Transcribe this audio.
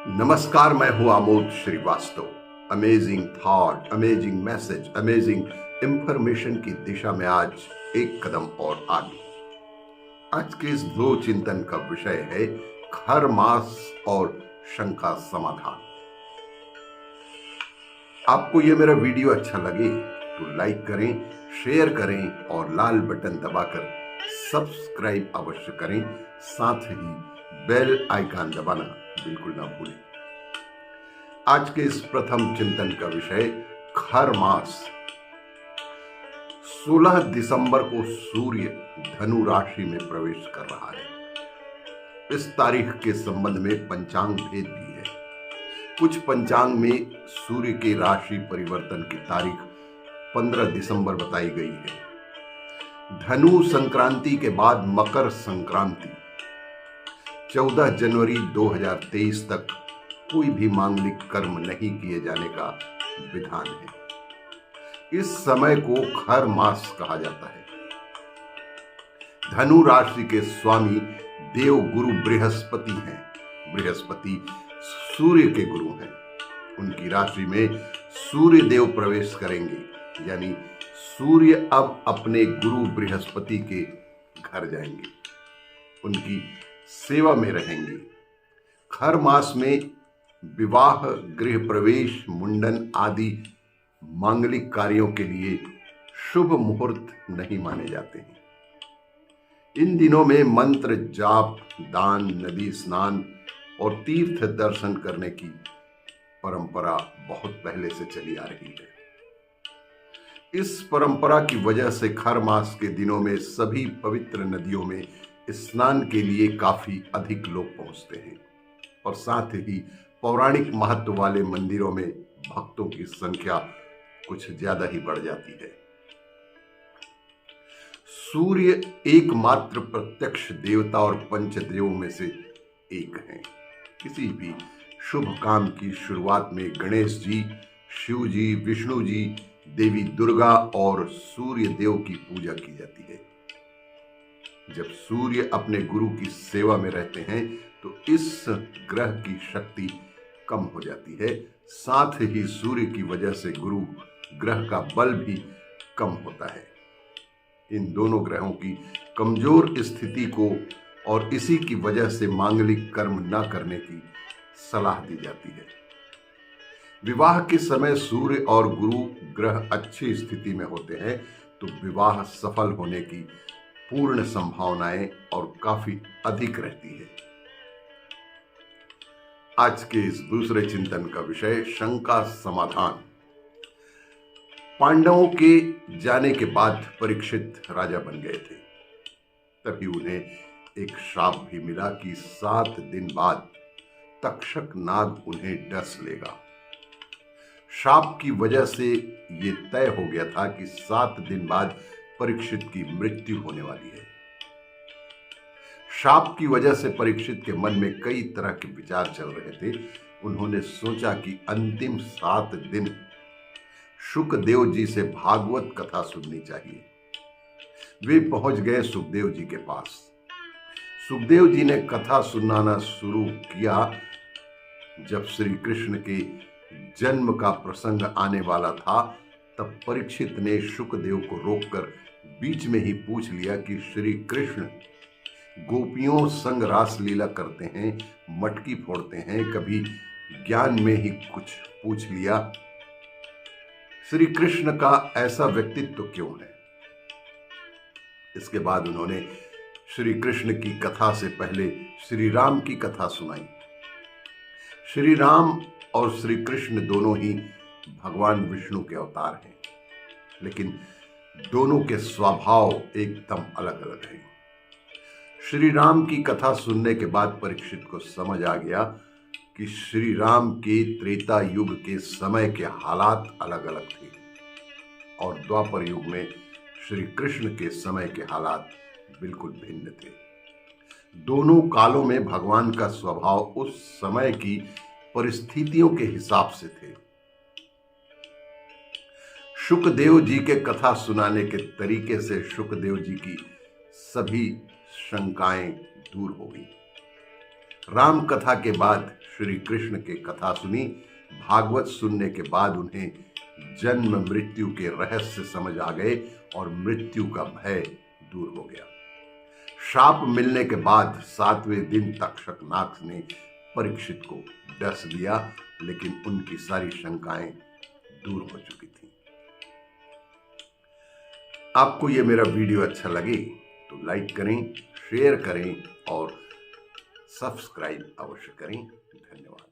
नमस्कार, मैं हूं Amod Srivastava. Amazing thought, amazing message, amazing information की दिशा में आज एक कदम और आगे। आज के इस दो चिंतन का विषय है खर मास और शंका समाधान। आपको यह मेरा वीडियो अच्छा लगे तो लाइक करें, शेयर करें और लाल बटन दबाकर सब्सक्राइब अवश्य करें। साथ ही बेल आइकन दबाना बिल्कुल ना भूलें। आज के इस प्रथम चिंतन का विषय खर मास। 16 दिसंबर को सूर्य धनु राशि में प्रवेश कर रहा है। इस तारीख के संबंध में पंचांग भेद भी है। कुछ पंचांग में सूर्य के राशि परिवर्तन की तारीख 15 दिसंबर बताई गई है। धनु संक्रांति के बाद मकर संक्रांति 14 जनवरी 2023 तक कोई भी मांगलिक कर्म नहीं किए जाने का विधान है। इस समय को खर मास कहा जाता है। धनु राशि के स्वामी देव गुरु बृहस्पति हैं। बृहस्पति सूर्य के गुरु हैं। उनकी राशि में सूर्य देव प्रवेश करेंगे, यानी सूर्य अब अपने गुरु बृहस्पति के घर जाएंगे, उनकी सेवा में रहेंगे। खर मास में विवाह, गृह प्रवेश, मुंडन आदि मांगलिक कार्यों के लिए शुभ मुहूर्त नहीं माने जाते हैं। इन दिनों में मंत्र जाप, दान, नदी स्नान और तीर्थ दर्शन करने की परंपरा बहुत पहले से चली आ रही है। इस परंपरा की वजह से खर मास के दिनों में सभी पवित्र नदियों में स्नान के लिए काफी अधिक लोग पहुंचते हैं और साथ ही पौराणिक महत्व वाले मंदिरों में भक्तों की संख्या कुछ ज्यादा ही बढ़ जाती है। सूर्य एकमात्र प्रत्यक्ष देवता और पंचदेवों में से एक हैं। किसी भी शुभ काम की शुरुआत में गणेश जी, शिव जी, विष्णु जी, देवी दुर्गा और सूर्य देव की पूजा की जाती है। जब सूर्य अपने गुरु की सेवा में रहते हैं तो इस ग्रह की शक्ति कम हो जाती है। साथ ही सूर्य की वजह से गुरु ग्रह का बल भी कम होता है। इन दोनों ग्रहों की कमजोर स्थिति को और इसी की वजह से मांगलिक कर्म न करने की सलाह दी जाती है। विवाह के समय सूर्य और गुरु ग्रह अच्छी स्थिति में होते हैं तो विवाह सफल होने की पूर्ण संभावनाएं और काफी अधिक रहती है। आज के इस दूसरे चिंतन का विषय शंका समाधान। पांडवों के जाने के बाद परीक्षित राजा बन गए थे। तभी उन्हें एक श्राप भी मिला कि 7 दिन बाद तक्षक नाग उन्हें डस लेगा। श्राप की वजह से यह तय हो गया था कि 7 दिन बाद परीक्षित की मृत्यु होने वाली है। श्राप की वजह से परीक्षित के मन में कई तरह के विचार चल रहे थे। उन्होंने सोचा कि अंतिम 7 दिन शुकदेव जी से भागवत कथा सुननी चाहिए। वे पहुंच गए सुखदेव जी के पास। सुखदेव जी ने कथा सुनाना शुरू किया। जब श्री कृष्ण के जन्म का प्रसंग आने वाला था तब परीक्षित ने शुकदेव को रोककर बीच में ही पूछ लिया कि श्री कृष्ण गोपियों संग रास लीला करते हैं, मटकी फोड़ते हैं, कभी ज्ञान में ही कुछ पूछ लिया। श्री कृष्ण का ऐसा व्यक्तित्व क्यों है? इसके बाद उन्होंने श्री कृष्ण की कथा से पहले श्री राम की कथा सुनाई। श्री राम और श्री कृष्ण दोनों ही भगवान विष्णु के अवतार हैं, लेकिन दोनों के स्वभाव एकदम अलग अलग हैं। श्री राम की कथा सुनने के बाद परीक्षित को समझ आ गया कि श्री राम के त्रेता युग के समय के हालात अलग अलग थे और द्वापर युग में श्री कृष्ण के समय के हालात बिल्कुल भिन्न थे। दोनों कालों में भगवान का स्वभाव उस समय की परिस्थितियों के हिसाब से थे। शुकदेव जी के कथा सुनाने के तरीके से शुकदेव जी की सभी शंकाएं दूर हो गई। राम कथा के बाद श्री कृष्ण की कथा सुनी। भागवत सुनने के बाद उन्हें जन्म मृत्यु के रहस्य समझ आ गए और मृत्यु का भय दूर हो गया। शाप मिलने के बाद 7वें दिन तक्षक नाग ने परीक्षित को डस दिया, लेकिन उनकी सारी शंकाएं दूर हो चुकी थी। आपको यह मेरा वीडियो अच्छा लगे तो लाइक करें, शेयर करें और सब्सक्राइब अवश्य करें। धन्यवाद।